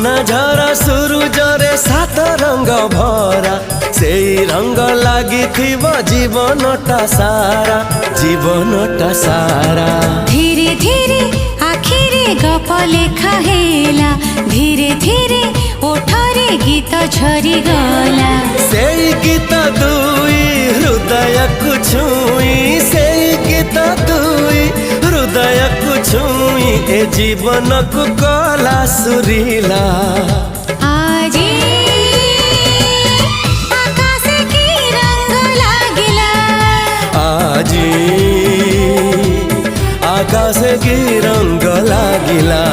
सुना झरा सुरुजरे सात रंग भरा सेई रंग लागी जीवनटा सारा जीवनटा सारा। धीरे धीरे आखिरे गप लेखा हेला धीरे धीरे ओठरे गीत झरी गला। सेई गीत दुई हृदय को छुई सेई गीत दुई हृदय को छुई ए जीवन को कला सुरीला। आजी आकाश की रंग लागिला आजी आकाश की रंग लागिला।